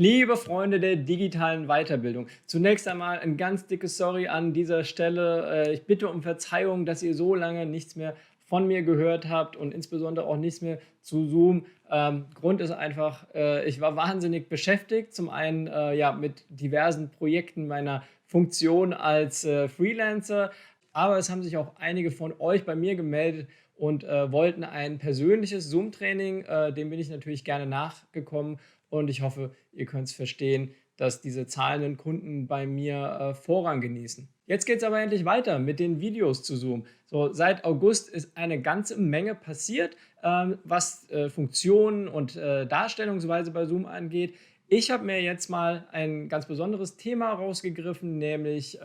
Liebe Freunde der digitalen Weiterbildung, zunächst einmal ein ganz dickes Sorry an dieser Stelle. Ich bitte um Verzeihung, dass ihr so lange nichts mehr von mir gehört habt und insbesondere auch nichts mehr zu Zoom. Grund ist einfach, ich war wahnsinnig beschäftigt, zum einen ja, mit diversen Projekten meiner Funktion als Freelancer, aber es haben sich auch einige von euch bei mir gemeldet und wollten ein persönliches Zoom-Training. Dem bin ich natürlich gerne nachgekommen und ich hoffe, ihr könnt es verstehen, dass diese zahlenden Kunden bei mir Vorrang genießen. Jetzt geht es aber endlich weiter mit den Videos zu Zoom. So, seit August ist eine ganze Menge passiert, was Funktionen und Darstellungsweise bei Zoom angeht. Ich habe mir jetzt mal ein ganz besonderes Thema rausgegriffen, nämlich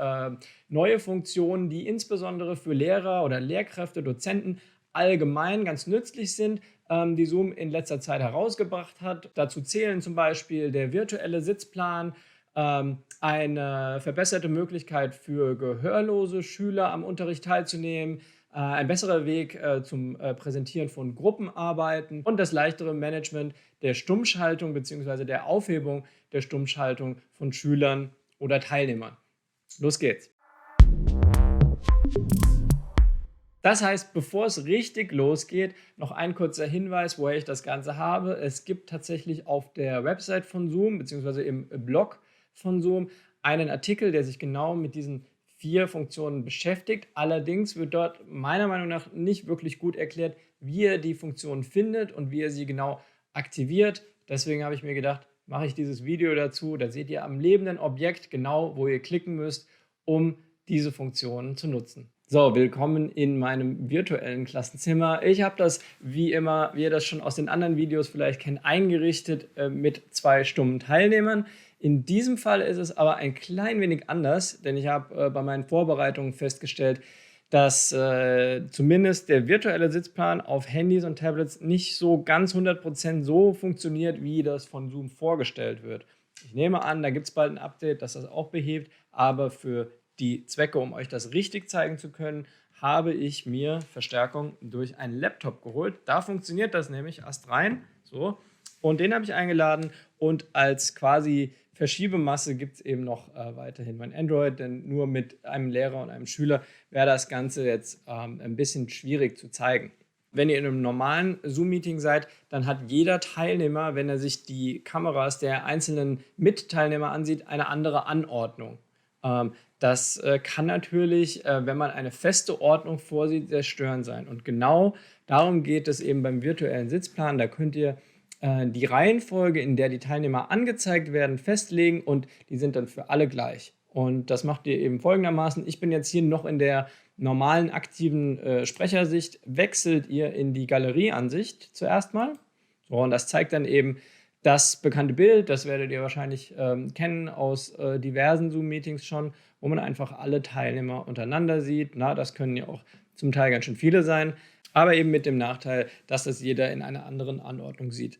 neue Funktionen, die insbesondere für Lehrer oder Lehrkräfte, Dozenten allgemein ganz nützlich sind, die Zoom in letzter Zeit herausgebracht hat. Dazu zählen zum Beispiel der virtuelle Sitzplan, eine verbesserte Möglichkeit für gehörlose Schüler am Unterricht teilzunehmen, ein besserer Weg zum Präsentieren von Gruppenarbeiten und das leichtere Management der Stummschaltung bzw. der Aufhebung der Stummschaltung von Schülern oder Teilnehmern. Los geht's! Das heißt, bevor es richtig losgeht, noch ein kurzer Hinweis, woher ich das Ganze habe. Es gibt tatsächlich auf der Website von Zoom bzw. im Blog von Zoom einen Artikel, der sich genau mit diesen 4 Funktionen beschäftigt. Allerdings wird dort meiner Meinung nach nicht wirklich gut erklärt, wie ihr die Funktionen findet und wie ihr sie genau aktiviert. Deswegen habe ich mir gedacht, mache ich dieses Video dazu. Da seht ihr am lebenden Objekt genau, wo ihr klicken müsst, um diese Funktionen zu nutzen. So, willkommen in meinem virtuellen Klassenzimmer. Ich habe das, wie immer, wie ihr das schon aus den anderen Videos vielleicht kennt, eingerichtet mit 2 stummen Teilnehmern. In diesem Fall ist es aber ein klein wenig anders, denn ich habe bei meinen Vorbereitungen festgestellt, dass zumindest der virtuelle Sitzplan auf Handys und Tablets nicht so ganz 100% so funktioniert, wie das von Zoom vorgestellt wird. Ich nehme an, da gibt es bald ein Update, das das auch behebt, aber für die Zwecke, um euch das richtig zeigen zu können, habe ich mir Verstärkung durch einen Laptop geholt. Da funktioniert das nämlich astrein. So. Und den habe ich eingeladen und als quasi Verschiebemasse gibt es eben noch weiterhin mein Android, denn nur mit einem Lehrer und einem Schüler wäre das Ganze jetzt ein bisschen schwierig zu zeigen. Wenn ihr in einem normalen Zoom-Meeting seid, dann hat jeder Teilnehmer, wenn er sich die Kameras der einzelnen Mitteilnehmer ansieht, eine andere Anordnung. Das kann natürlich, wenn man eine feste Ordnung vorsieht, sehr störend sein. Und genau darum geht es eben beim virtuellen Sitzplan. Da könnt ihr die Reihenfolge, in der die Teilnehmer angezeigt werden, festlegen und die sind dann für alle gleich. Und das macht ihr eben folgendermaßen. Ich bin jetzt hier noch in der normalen aktiven Sprechersicht. Wechselt ihr in die Galerieansicht zuerst mal. So, und das zeigt dann eben das bekannte Bild, das werdet ihr wahrscheinlich kennen aus diversen Zoom-Meetings schon, wo man einfach alle Teilnehmer untereinander sieht. Na, das können ja auch zum Teil ganz schön viele sein, aber eben mit dem Nachteil, dass das jeder in einer anderen Anordnung sieht.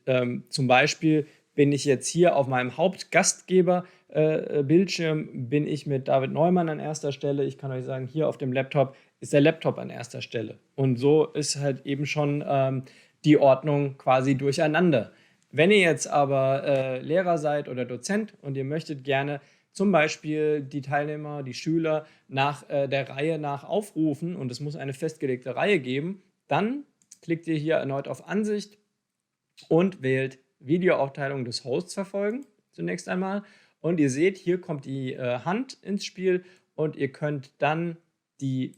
Zum Beispiel bin ich jetzt hier auf meinem Hauptgastgeber-Bildschirm, bin ich mit David Neumann an erster Stelle. Ich kann euch sagen, hier auf dem Laptop ist der Laptop an erster Stelle. Und so ist halt eben schon die Ordnung quasi durcheinander. Wenn ihr jetzt aber Lehrer seid oder Dozent und ihr möchtet gerne zum Beispiel die Teilnehmer, die Schüler nach der Reihe nach aufrufen und es muss eine festgelegte Reihe geben, dann klickt ihr hier erneut auf Ansicht und wählt Videoaufteilung des Hosts verfolgen, zunächst einmal. Und ihr seht, hier kommt die Hand ins Spiel und ihr könnt dann die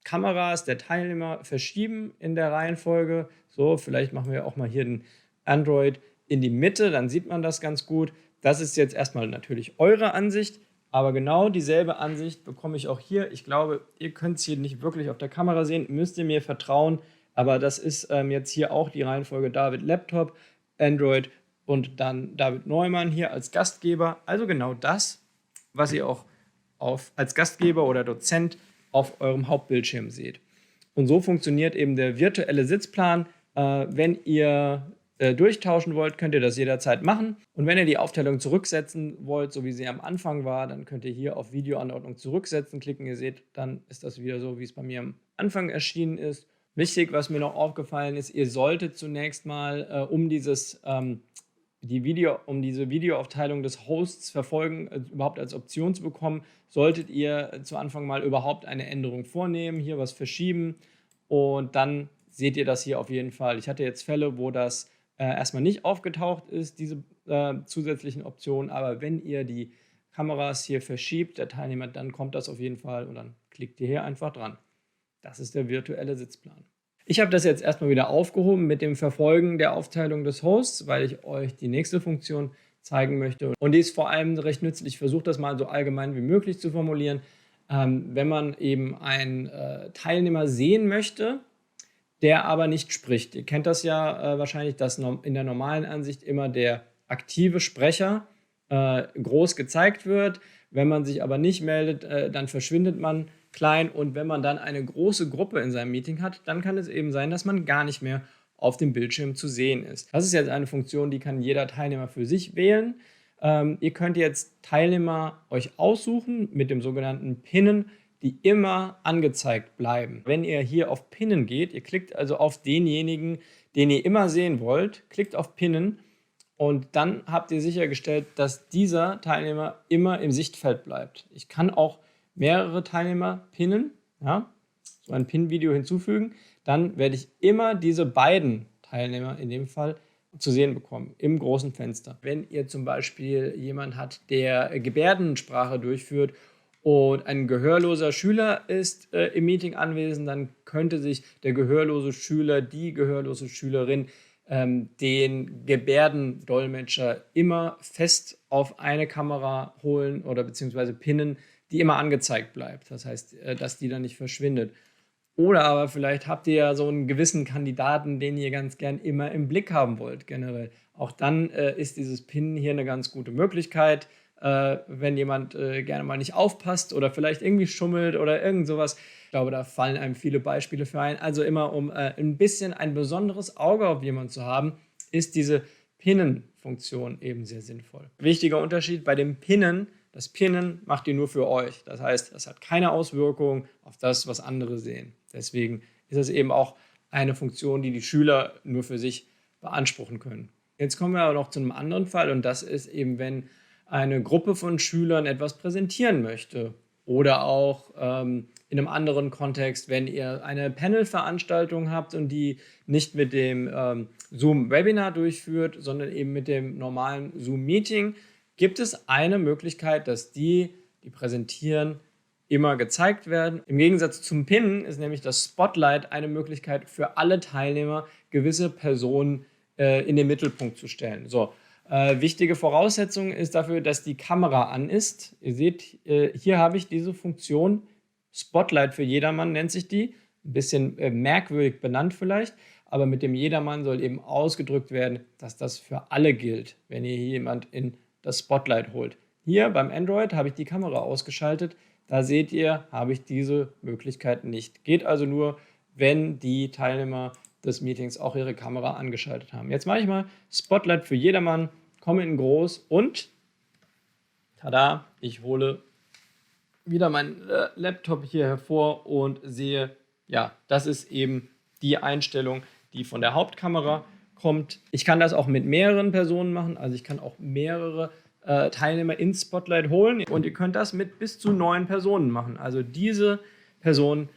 Kameras der Teilnehmer verschieben in der Reihenfolge. So, vielleicht machen wir auch mal hier den Android in die Mitte, dann sieht man das ganz gut. Das ist jetzt erstmal natürlich eure Ansicht, aber genau dieselbe Ansicht bekomme ich auch hier. Ich glaube, ihr könnt es hier nicht wirklich auf der Kamera sehen, müsst ihr mir vertrauen, aber das ist jetzt hier auch die Reihenfolge David Laptop, Android und dann David Neumann hier als Gastgeber. Also genau das, was ihr auch als Gastgeber oder Dozent auf eurem Hauptbildschirm seht. Und so funktioniert eben der virtuelle Sitzplan. Wenn ihr durchtauschen wollt, könnt ihr das jederzeit machen. Und wenn ihr die Aufteilung zurücksetzen wollt, so wie sie am Anfang war, dann könnt ihr hier auf Videoanordnung zurücksetzen klicken. Ihr seht, dann ist das wieder so, wie es bei mir am Anfang erschienen ist. Wichtig, was mir noch aufgefallen ist, ihr solltet zunächst mal, um dieses um diese Videoaufteilung des Hosts verfolgen, überhaupt als Option zu bekommen, solltet ihr zu Anfang mal überhaupt eine Änderung vornehmen, hier was verschieben und dann seht ihr das hier auf jeden Fall. Ich hatte jetzt Fälle, wo das erstmal nicht aufgetaucht ist, diese zusätzlichen Optionen, aber wenn ihr die Kameras hier verschiebt, der Teilnehmer, dann kommt das auf jeden Fall und dann klickt ihr hier einfach dran. Das ist der virtuelle Sitzplan. Ich habe das jetzt erstmal wieder aufgehoben mit dem Verfolgen der Aufteilung des Hosts, weil ich euch die nächste Funktion zeigen möchte. Und die ist vor allem recht nützlich. Ich versuche das mal so allgemein wie möglich zu formulieren. Wenn man eben einen Teilnehmer sehen möchte, der aber nicht spricht. Ihr kennt das ja wahrscheinlich, dass in der normalen Ansicht immer der aktive Sprecher groß gezeigt wird. Wenn man sich aber nicht meldet, dann verschwindet man klein und wenn man dann eine große Gruppe in seinem Meeting hat, dann kann es eben sein, dass man gar nicht mehr auf dem Bildschirm zu sehen ist. Das ist jetzt eine Funktion, die kann jeder Teilnehmer für sich wählen. Ihr könnt jetzt Teilnehmer euch aussuchen mit dem sogenannten Pinnen, die immer angezeigt bleiben. Wenn ihr hier auf Pinnen geht, ihr klickt also auf denjenigen, den ihr immer sehen wollt, klickt auf Pinnen und dann habt ihr sichergestellt, dass dieser Teilnehmer immer im Sichtfeld bleibt. Ich kann auch mehrere Teilnehmer pinnen, ja, so ein Pin-Video hinzufügen, dann werde ich immer diese beiden Teilnehmer in dem Fall zu sehen bekommen im großen Fenster. Wenn ihr zum Beispiel jemanden habt, der Gebärdensprache durchführt und ein gehörloser Schüler ist im Meeting anwesend, dann könnte sich der gehörlose Schüler, die gehörlose Schülerin den Gebärdendolmetscher immer fest auf eine Kamera holen oder beziehungsweise pinnen, die immer angezeigt bleibt. Das heißt, dass die dann nicht verschwindet. Oder aber vielleicht habt ihr ja so einen gewissen Kandidaten, den ihr ganz gern immer im Blick haben wollt, generell. Auch dann ist dieses Pinnen hier eine ganz gute Möglichkeit, wenn jemand gerne mal nicht aufpasst oder vielleicht irgendwie schummelt oder irgend sowas. Ich glaube, da fallen einem viele Beispiele für ein. Also immer, um ein bisschen ein besonderes Auge auf jemanden zu haben, ist diese Pinnen-Funktion eben sehr sinnvoll. Wichtiger Unterschied bei dem Pinnen: Das Pinnen macht ihr nur für euch. Das heißt, das hat keine Auswirkung auf das, was andere sehen. Deswegen ist es eben auch eine Funktion, die die Schüler nur für sich beanspruchen können. Jetzt kommen wir aber noch zu einem anderen Fall und das ist eben, wenn eine Gruppe von Schülern etwas präsentieren möchte oder auch in einem anderen Kontext, wenn ihr eine Panel-Veranstaltung habt und die nicht mit dem Zoom-Webinar durchführt, sondern eben mit dem normalen Zoom-Meeting, gibt es eine Möglichkeit, dass die präsentieren, immer gezeigt werden. Im Gegensatz zum Pinnen ist nämlich das Spotlight eine Möglichkeit für alle Teilnehmer, gewisse Personen in den Mittelpunkt zu stellen. So, wichtige Voraussetzung ist dafür, dass die Kamera an ist. Ihr seht, hier habe ich diese Funktion, Spotlight für jedermann nennt sich die. Ein bisschen merkwürdig benannt vielleicht, aber mit dem Jedermann soll eben ausgedrückt werden, dass das für alle gilt, wenn ihr hier jemand in das Spotlight holt. Hier beim Android habe ich die Kamera ausgeschaltet. Da seht ihr, habe ich diese Möglichkeit nicht. Geht also nur, wenn die Teilnehmer des Meetings auch ihre Kamera angeschaltet haben. Jetzt mache ich mal Spotlight für jedermann, komme in groß und tada, ich hole wieder meinen Laptop hier hervor und sehe, ja, das ist eben die Einstellung, die von der Hauptkamera kommt. Ich kann das auch mit mehreren Personen machen, also ich kann auch mehrere Teilnehmer ins Spotlight holen und ihr könnt das mit bis zu 9 Personen machen. Also diese Personen,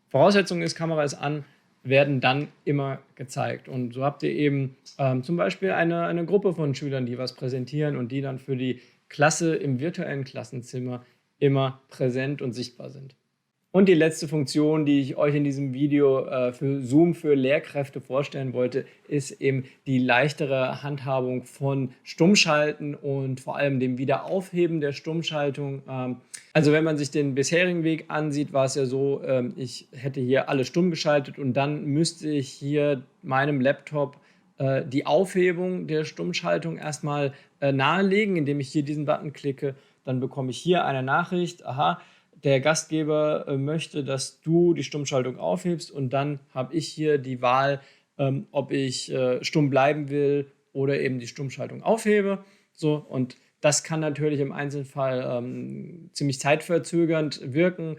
Voraussetzung ist, Kamera ist an, werden dann immer gezeigt. Und so habt ihr eben zum Beispiel eine Gruppe von Schülern, die was präsentieren und die dann für die Klasse im virtuellen Klassenzimmer immer präsent und sichtbar sind. Und die letzte Funktion, die ich euch in diesem Video für Zoom für Lehrkräfte vorstellen wollte, ist eben die leichtere Handhabung von Stummschalten und vor allem dem Wiederaufheben der Stummschaltung. Also wenn man sich den bisherigen Weg ansieht, war es ja so, ich hätte hier alle stumm geschaltet und dann müsste ich hier meinem Laptop die Aufhebung der Stummschaltung erstmal nahelegen, indem ich hier diesen Button klicke. Dann bekomme ich hier eine Nachricht, aha, der Gastgeber möchte, dass du die Stummschaltung aufhebst und dann habe ich hier die Wahl, ob ich stumm bleiben will oder eben die Stummschaltung aufhebe. So, und das kann natürlich im Einzelfall ziemlich zeitverzögernd wirken,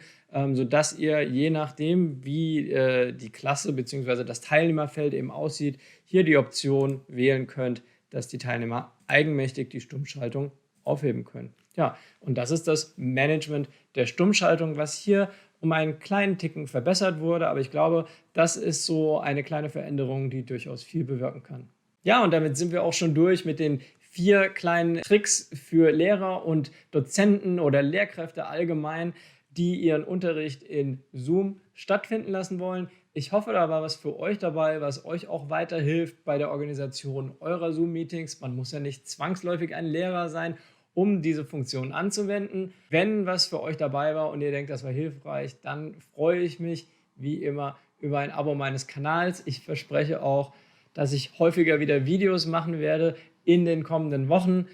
sodass ihr je nachdem, wie die Klasse bzw. das Teilnehmerfeld eben aussieht, hier die Option wählen könnt, dass die Teilnehmer eigenmächtig die Stummschaltung aufheben können. Ja, und das ist das Management der Stummschaltung, was hier um einen kleinen Ticken verbessert wurde, aber ich glaube, das ist so eine kleine Veränderung, die durchaus viel bewirken kann. Ja, und damit sind wir auch schon durch mit den 4 kleinen Tricks für Lehrer und Dozenten oder Lehrkräfte allgemein, die ihren Unterricht in Zoom stattfinden lassen wollen. Ich hoffe, da war was für euch dabei, was euch auch weiterhilft bei der Organisation eurer Zoom-Meetings. Man muss ja nicht zwangsläufig ein Lehrer sein, um diese Funktion anzuwenden. Wenn was für euch dabei war und ihr denkt, das war hilfreich, dann freue ich mich wie immer über ein Abo meines Kanals. Ich verspreche auch, dass ich häufiger wieder Videos machen werde in den kommenden Wochen.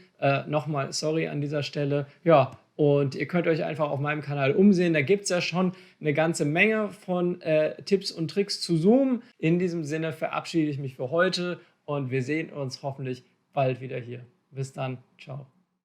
Nochmal sorry an dieser Stelle. Ja, und ihr könnt euch einfach auf meinem Kanal umsehen. Da gibt es ja schon eine ganze Menge von Tipps und Tricks zu Zoom. In diesem Sinne verabschiede ich mich für heute und wir sehen uns hoffentlich bald wieder hier. Bis dann. Ciao.